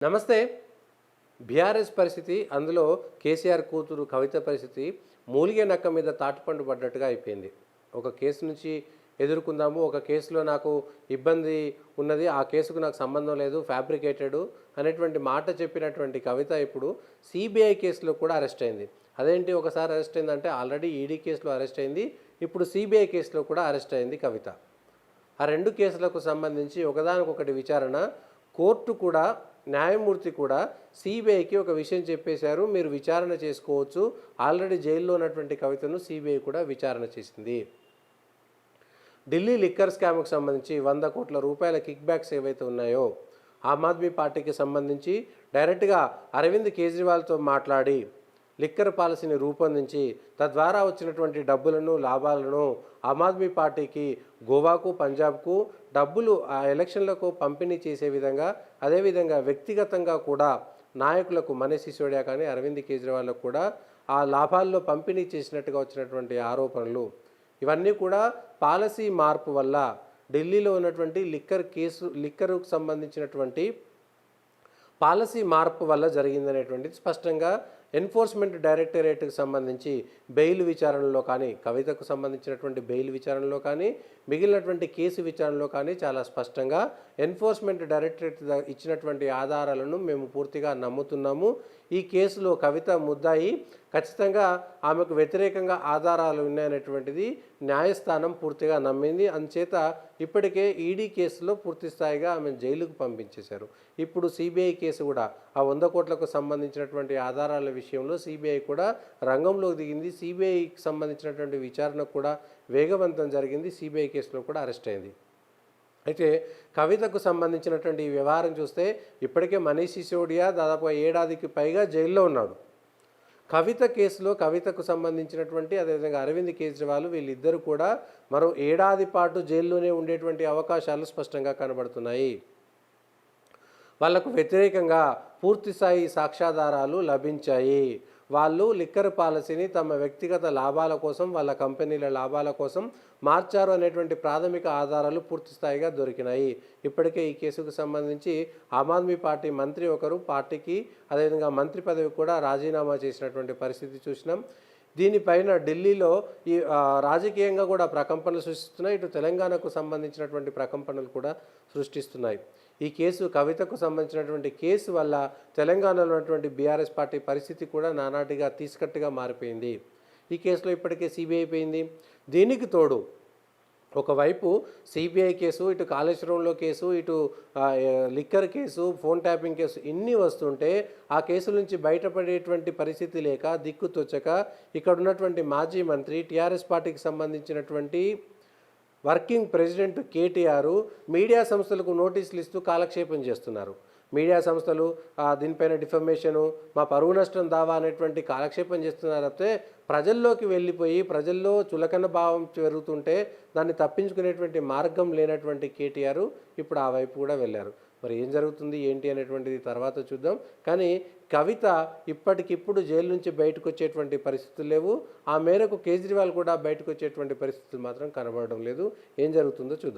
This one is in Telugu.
నమస్తే. బీఆర్ఎస్ పరిస్థితి, అందులో కేసీఆర్ కూతురు కవిత పరిస్థితి మూలిగే నక్క మీద తాటిపండు పడ్డట్టుగా అయిపోయింది. ఒక కేసు నుంచి ఎదుర్కొందాము, ఒక కేసులో నాకు ఇబ్బంది ఉన్నది, ఆ కేసుకు నాకు సంబంధం లేదు, ఫ్యాబ్రికేటెడ్ అనేటువంటి మాట చెప్పినటువంటి కవిత ఇప్పుడు సిబిఐ కేసులో కూడా అరెస్ట్ అయింది. అదేంటి, ఒకసారి అరెస్ట్ అయిందంటే ఆల్రెడీ ఈడీ కేసులో అరెస్ట్ అయింది, ఇప్పుడు సిబిఐ కేసులో కూడా అరెస్ట్ అయింది కవిత. ఆ రెండు కేసులకు సంబంధించి ఒకదానికొకటి విచారణ. కోర్టు కూడా, న్యాయమూర్తి కూడా సిబిఐకి ఒక విషయం చెప్పేశారు, మీరు విచారణ చేసుకోవచ్చు. ఆల్రెడీ జైల్లో ఉన్నటువంటి కవితను సిబిఐ కూడా విచారణ చేసింది. ఢిల్లీ లిక్కర్ స్కామ్కు సంబంధించి 100 కోట్ల రూపాయల కిక్ బ్యాక్స్ ఏవైతే ఉన్నాయో, ఆమ్ ఆద్మీ పార్టీకి సంబంధించి డైరెక్ట్గా అరవింద్ కేజ్రీవాల్తో మాట్లాడి లిక్కర్ పాలసీని రూపొందించి తద్వారా వచ్చినటువంటి డబ్బులను, లాభాలను ఆమ్ ఆద్మీ పార్టీకి గోవాకు, పంజాబ్కు డబ్బులు ఆ ఎలక్షన్లకు పంపిణీ చేసే విధంగా, అదేవిధంగా వ్యక్తిగతంగా కూడా నాయకులకు మనీష్ సిసోడియా కానీ అరవింద్ కేజ్రీవాల్కు కూడా ఆ లాభాల్లో పంపిణీ చేసినట్టుగా వచ్చినటువంటి ఆరోపణలు, ఇవన్నీ కూడా పాలసీ మార్పు వల్ల ఢిల్లీలో ఉన్నటువంటి లిక్కర్కు సంబంధించినటువంటి పాలసీ మార్పు వల్ల జరిగిందనేటువంటిది స్పష్టంగా ఎన్ఫోర్స్మెంట్ డైరెక్టరేట్కి సంబంధించి బెయిల్ విచారణలో కానీ, కవితకు సంబంధించినటువంటి బెయిల్ విచారణలో కానీ, మిగిలినటువంటి కేసు విచారణలో కానీ చాలా స్పష్టంగా ఎన్ఫోర్స్మెంట్ డైరెక్టరేట్ ఇచ్చినటువంటి ఆధారాలను మేము పూర్తిగా నమ్ముతున్నాము. ఈ కేసులో కవిత ముద్దాయి, ఖచ్చితంగా ఆమెకు వ్యతిరేకంగా ఆధారాలు ఉన్నాయనేటువంటిది న్యాయస్థానం పూర్తిగా నమ్మింది. అందుచేత ఇప్పటికే ఈడీ కేసులో పూర్తి స్థాయిగా ఆమె జైలుకు పంపించేశారు. ఇప్పుడు సిబిఐ కేసు కూడా ఆ 100 కోట్లకు సంబంధించినటువంటి ఆధారాల విషయంలో సిబిఐ కూడా రంగంలోకి దిగింది. సిబిఐకి సంబంధించినటువంటి విచారణ కూడా వేగవంతం జరిగింది. సిబిఐ కేసులో కూడా అరెస్ట్ అయింది. అయితే కవితకు సంబంధించినటువంటి ఈ వ్యవహారం చూస్తే ఇప్పటికే మనీష్ సిసోడియా దాదాపుగా ఏడాదికి పైగా జైల్లో ఉన్నాడు. కవిత కేసులో కవితకు సంబంధించినటువంటి, అదేవిధంగా అరవింద్ కేజ్రీవాల్, వీళ్ళిద్దరూ కూడా మరో ఏడాది పాటు జైల్లోనే ఉండేటువంటి అవకాశాలు స్పష్టంగా కనబడుతున్నాయి. వాళ్లకు వ్యతిరేకంగా పూర్తిస్థాయి సాక్ష్యాధారాలు లభించాయి. వాళ్ళు లిక్కర్ పాలసీని తమ వ్యక్తిగత లాభాల కోసం, వాళ్ళ కంపెనీల లాభాల కోసం మార్చారు అనేటువంటి ప్రాథమిక ఆధారాలు పూర్తి స్థాయిగా దొరికినాయి. ఇప్పటికే ఈ కేసుకు సంబంధించి ఆమ్ ఆద్మీ పార్టీ మంత్రి ఒకరు పార్టీకి, అదేవిధంగా మంత్రి పదవి కూడా రాజీనామా చేసినటువంటి పరిస్థితి చూసినాం. దీనిపైన ఢిల్లీలో ఈ రాజకీయంగా కూడా ప్రకంపనలు సృష్టిస్తున్నాయి, ఇటు తెలంగాణకు సంబంధించినటువంటి ప్రకంపనలు కూడా సృష్టిస్తున్నాయి. ఈ కేసు, కవితకు సంబంధించినటువంటి కేసు వల్ల తెలంగాణలో ఉన్నటువంటి బీఆర్ఎస్ పార్టీ పరిస్థితి కూడా నానాటిగా తీసుకట్టుగా మారిపోయింది. ఈ కేసులో ఇప్పటికే సిబిఐ అయిపోయింది. దీనికి తోడు ఒకవైపు సిబిఐ కేసు, ఇటు కాళేశ్వరంలో కేసు, ఇటు liquor case, phone tapping case, ఇన్ని వస్తుంటే ఆ కేసుల నుంచి బయటపడేటువంటి పరిస్థితి లేక, దిక్కుతోచక ఇక్కడ ఉన్నటువంటి మాజీ మంత్రి, టీఆర్ఎస్ పార్టీకి సంబంధించినటువంటి వర్కింగ్ ప్రెసిడెంట్ కేటీఆర్ మీడియా సంస్థలకు నోటీసులు ఇస్తూ కాలక్షేపం చేస్తున్నారు. మీడియా సంస్థలు దీనిపైన డిఫమేషను, మా పరువు నష్టం దావా అనేటువంటి కాలక్షేపం చేస్తున్నారు. అయితే ప్రజల్లోకి వెళ్ళిపోయి ప్రజల్లో చులకన భావం పెరుగుతుంటే దాన్ని తప్పించుకునేటువంటి మార్గం లేనటువంటి కేటీఆర్ ఇప్పుడు ఆ వైపు కూడా వెళ్ళారు. మరి ఏం జరుగుతుంది ఏంటి అనేటువంటిది తర్వాత చూద్దాం. కానీ కవిత ఇప్పటికిప్పుడు జైలు నుంచి బయటకు వచ్చేటువంటి పరిస్థితులు లేవు. ఆ మేరకు కేజ్రీవాల్ కూడా బయటకు వచ్చేటువంటి పరిస్థితులు మాత్రం కనబడడం లేదు. ఏం జరుగుతుందో చూద్దాం.